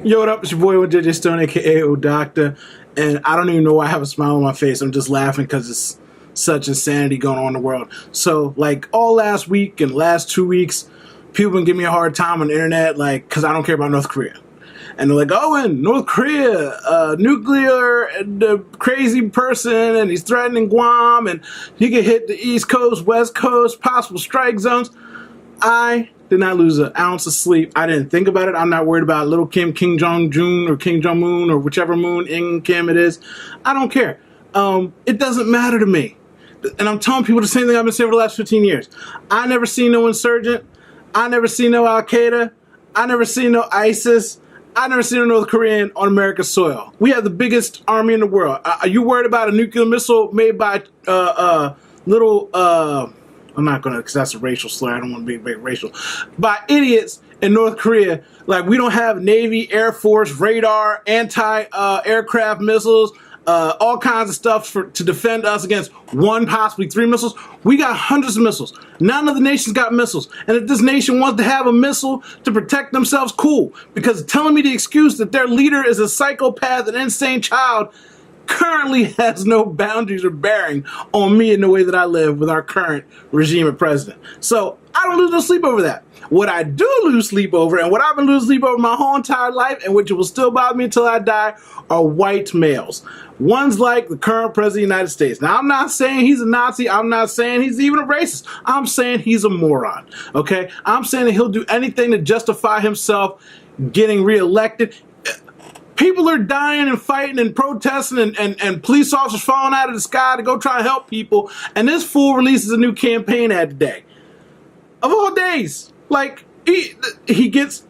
Yo, what up? It's your boy with JJ Stone, aka O Doctor, and I don't even know why I have a smile on my face. I'm just laughing because it's such insanity going on in the world. So, like, all last week and last 2 weeks, people been giving me a hard time on the internet, like, because I don't care about North Korea. And they're like, oh, and North Korea, nuclear, and the crazy person, and he's threatening Guam, and he can hit the East Coast, West Coast, possible strike zones. I did not lose an ounce of sleep. I didn't think about it. I'm not worried about little Kim Jong-un, or Kim Jong-un, or whichever moon in Kim it is. I don't care. It doesn't matter to me. And I'm telling people the same thing I've been saying for the last 15 years. I never seen no insurgent. I never seen no Al-Qaeda. I never seen no ISIS. I never seen a North Korean on America's soil. We have the biggest army in the world. Are you worried about a nuclear missile made by I'm not gonna, because that's a racial slur. I don't want to be big racial. By idiots in North Korea, like we don't have Navy, Air Force, radar, anti-aircraft missiles, all kinds of stuff to defend us against one, possibly 3 missiles. We got hundreds of missiles. None of the nations got missiles. And if this nation wants to have a missile to protect themselves, cool. Because telling me the excuse that their leader is a psychopath, an insane child, currently has no boundaries or bearing on me and the way that I live with our current regime and president. So I don't lose no sleep over that. What I do lose sleep over, and what I've been losing sleep over my whole entire life, and which will still bother me until I die, are white males. Ones like the current president of the United States. Now, I'm not saying he's a Nazi. I'm not saying he's even a racist. I'm saying he's a moron, okay? I'm saying that he'll do anything to justify himself getting reelected. People are dying and fighting and protesting and police officers falling out of the sky to go try to help people. And this fool releases a new campaign ad today. Of all days. Like, he gets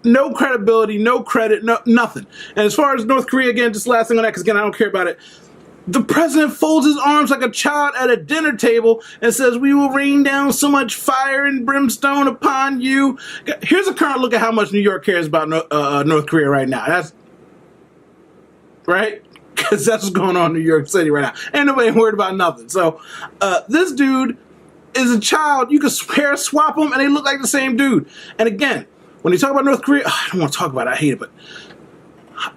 no credibility, no credit, nothing. And as far as North Korea, again, just last thing on that, because again, I don't care about it. The president folds his arms like a child at a dinner table and says, we will rain down so much fire and brimstone upon you. Here's a current look at how much New York cares about North Korea right now. That's right? Because that's what's going on in New York City right now. Ain't nobody worried about nothing. So this dude is a child. You can hair swap them and they look like the same dude. And again, when they talk about North Korea, I don't want to talk about it. I hate it, but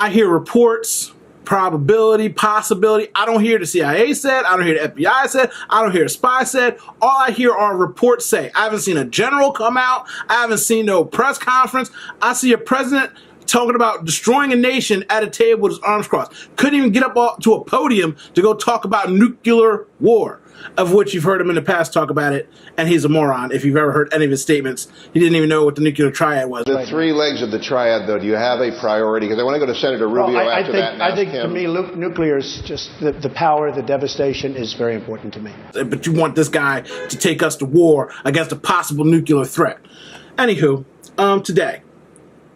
I hear reports, probability, possibility. I don't hear the CIA said. I don't hear the FBI said. I don't hear a spy said. All I hear are reports say. I haven't seen a general come out. I haven't seen no press conference. I see a president talking about destroying a nation at a table with his arms crossed. Couldn't even get up to a podium to go talk about nuclear war, of which you've heard him in the past talk about it, and he's a moron. If you've ever heard any of his statements, he didn't even know what the nuclear triad was. The 3 legs of the triad, though, do you have a priority? Because I want to go to Senator Rubio after that. I think to me, nuclear is just the power, the devastation is very important to me. But you want this guy to take us to war against a possible nuclear threat. Anywho, today,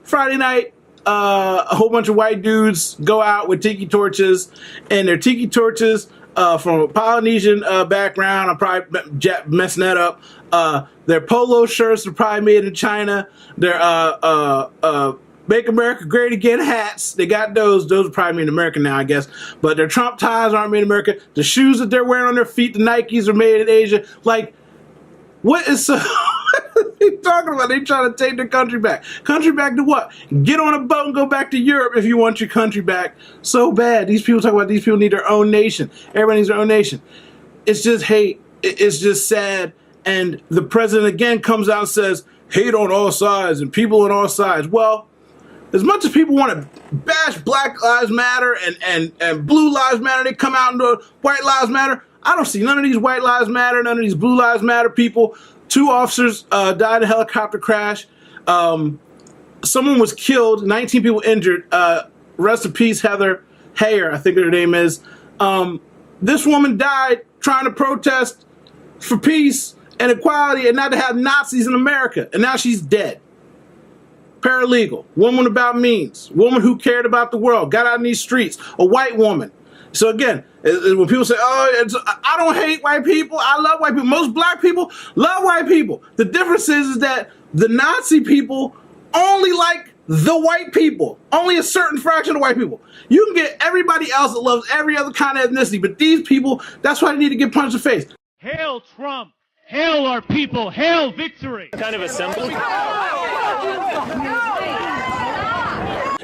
Friday night, a whole bunch of white dudes go out with tiki torches, and their tiki torches from a Polynesian background. I'm probably messing that up. Their polo shirts are probably made in China. Their Make America Great Again hats, they got those. Those are probably made in America now, I guess. But their Trump ties aren't made in America. The shoes that they're wearing on their feet, the Nikes, are made in Asia. Like, what is so... What are they talking about? They trying to take their country back. Country back to what? Get on a boat and go back to Europe if you want your country back so bad. These people talk about these people need their own nation. Everybody needs their own nation. It's just hate. It's just sad. And the president again comes out and says, hate on all sides and people on all sides. Well, as much as people want to bash Black Lives Matter and Blue Lives Matter, they come out and do White Lives Matter. I don't see none of these White Lives Matter, none of these Blue Lives Matter people. 2 officers died in a helicopter crash. Someone was killed. 19 people injured. Rest in peace, Heather Heyer, I think her name is. This woman died trying to protest for peace and equality and not to have Nazis in America. And now she's dead. Paralegal. Woman about means. Woman who cared about the world. Got out in these streets. A white woman. So again, when people say, oh, I don't hate white people, I love white people. Most black people love white people. The difference is that the Nazi people only like the white people. Only a certain fraction of white people. You can get everybody else that loves every other kind of ethnicity, but these people, that's why they need to get punched in the face. Hail Trump! Hail our people! Hail victory! Kind of assembly.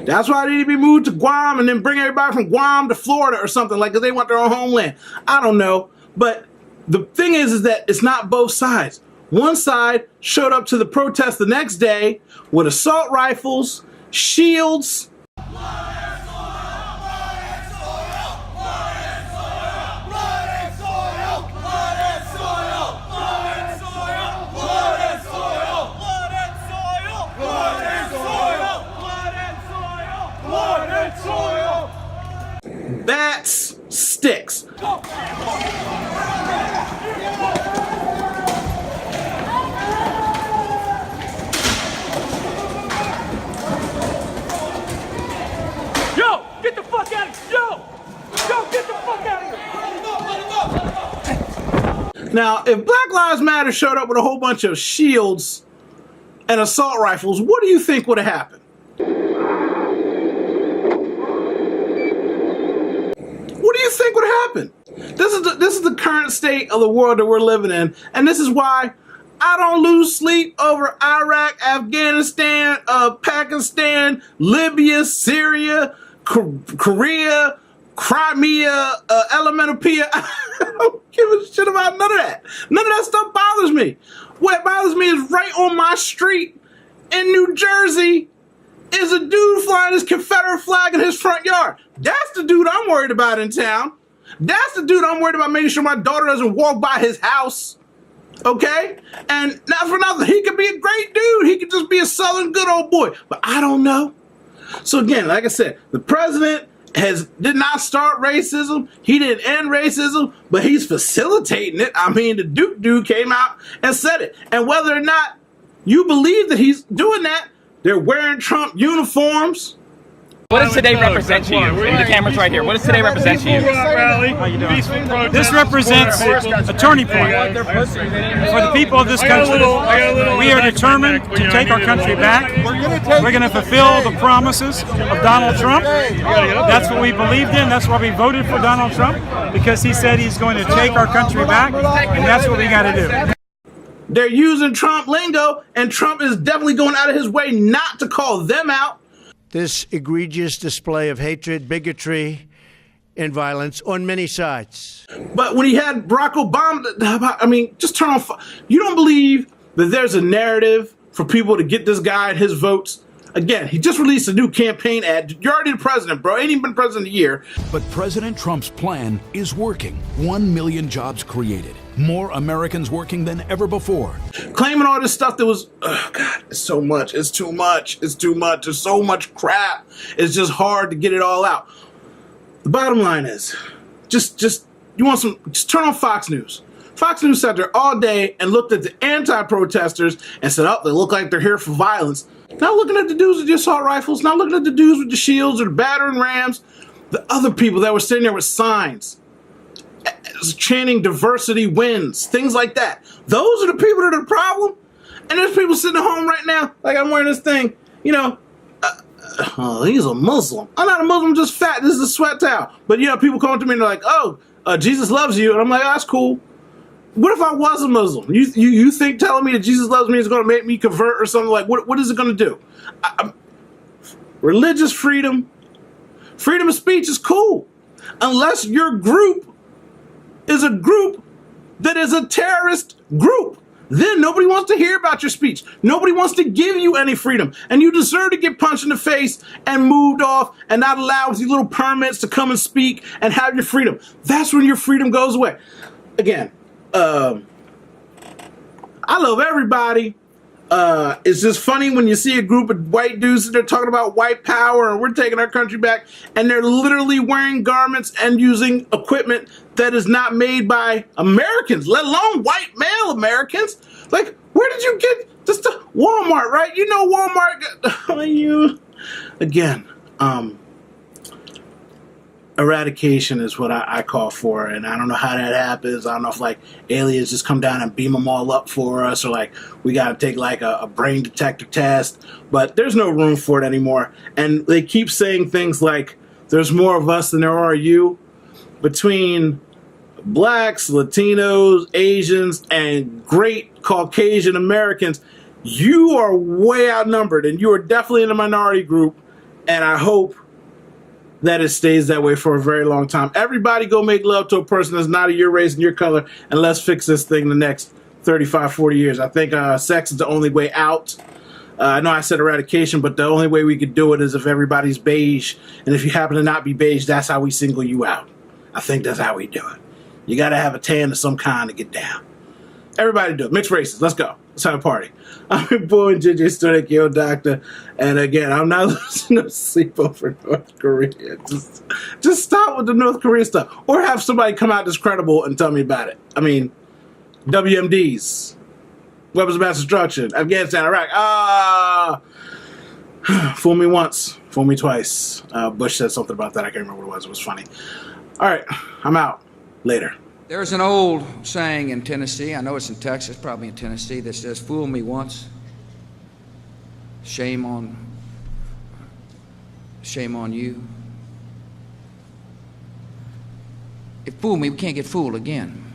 That's why they need to be moved to Guam and then bring everybody from Guam to Florida or something, like, because they want their own homeland. I don't know. But the thing is that it's not both sides. One side showed up to the protest the next day with assault rifles, shields. Bats, sticks. Yo, get the fuck out of here! Yo, get the fuck out of here! Now, if Black Lives Matter showed up with a whole bunch of shields and assault rifles, what do you think would have happened? What do you think would happen? This is the current state of the world that we're living in, and this is why I don't lose sleep over Iraq, Afghanistan, Pakistan, Libya, Syria, Korea, Crimea, Elemental. I don't give a shit about none of that. None of that stuff bothers me. What bothers me is right on my street in New Jersey is a dude flying his Confederate flag in his front yard. That's the dude I'm worried about in town. That's the dude I'm worried about making sure my daughter doesn't walk by his house. Okay? And not for nothing, he could be a great dude. He could just be a Southern good old boy. But I don't know. So again, like I said, the president did not start racism. He didn't end racism, but he's facilitating it. I mean, the Duke dude came out and said it. And whether or not you believe that he's doing that, they're wearing Trump uniforms. What does today represent to you? The camera's right here. What does today represent to you? This represents a turning point for the people of this country. We are determined to take our country back. We're going to fulfill the promises of Donald Trump. That's what we believed in. That's why we voted for Donald Trump, because he said he's going to take our country back, and that's what we got to do. They're using Trump lingo, and Trump is definitely going out of his way not to call them out. This egregious display of hatred, bigotry, and violence on many sides. But when he had Barack Obama, I mean, just turn on. You don't believe that there's a narrative for people to get this guy and his votes? Again, he just released a new campaign ad. You're already the president, bro. Ain't even been president a year. But President Trump's plan is working. 1 million jobs created. More Americans working than ever before. Claiming all this stuff that was, oh God, it's so much. It's too much. It's too much. There's so much crap. It's just hard to get it all out. The bottom line is, just turn on Fox News. Fox News sat there all day and looked at the anti-protesters and said, oh, they look like they're here for violence. Not looking at the dudes with the assault rifles, not looking at the dudes with the shields or the battering rams, the other people that were sitting there with signs, chanting diversity wins, things like that. Those are the people that are the problem. And there's people sitting at home right now, like I'm wearing this thing, you know, oh, he's a Muslim. I'm not a Muslim, I'm just fat. This is a sweat towel. But, you know, people come up to me and they're like, oh, Jesus loves you. And I'm like, oh, that's cool. What if I was a Muslim? You think telling me that Jesus loves me is going to make me convert or something? Like, what is it going to do? Religious freedom, freedom of speech is cool. Unless your group is a group that is a terrorist group. Then nobody wants to hear about your speech. Nobody wants to give you any freedom. And you deserve to get punched in the face and moved off and not allowed with these little permits to come and speak and have your freedom. That's when your freedom goes away. Again, I love everybody. It's just funny when you see a group of white dudes that are talking about white power and we're taking our country back, and they're literally wearing garments and using equipment that is not made by Americans, let alone white male Americans. Like, where did you get this? Walmart, right? You know Walmart. Again, eradication is what I call for, and I don't know how that happens. I don't know if like aliens just come down and beam them all up for us, or like we got to take like a brain detector test, but there's no room for it anymore. And they keep saying things like there's more of us than there are you. Between blacks, Latinos, Asians, and great Caucasian Americans, you are way outnumbered, and you are definitely in the minority group. And I hope that it stays that way for a very long time. Everybody go make love to a person that's not of your race and your color, and let's fix this thing the next 35, 40 years. I think sex is the only way out. I know I said eradication, but the only way we could do it is if everybody's beige. And if you happen to not be beige, that's how we single you out. I think that's how we do it. You got to have a tan of some kind to get down. Everybody do it. Mixed races. Let's go. Let's have a party. I'm your boy, JJ Studick, Yo Doctor. And again, I'm not losing no sleep over North Korea. Just stop with the North Korea stuff. Or have somebody come out that's credible and tell me about it. I mean, WMDs. Weapons of mass destruction. Afghanistan, Iraq. Fool me once. Fool me twice. Bush said something about that. I can't remember what it was. It was funny. All right. I'm out. Later. There's an old saying in Tennessee, I know it's in Texas, probably in Tennessee, that says, fool me once, shame on you. If fool me, we can't get fooled again.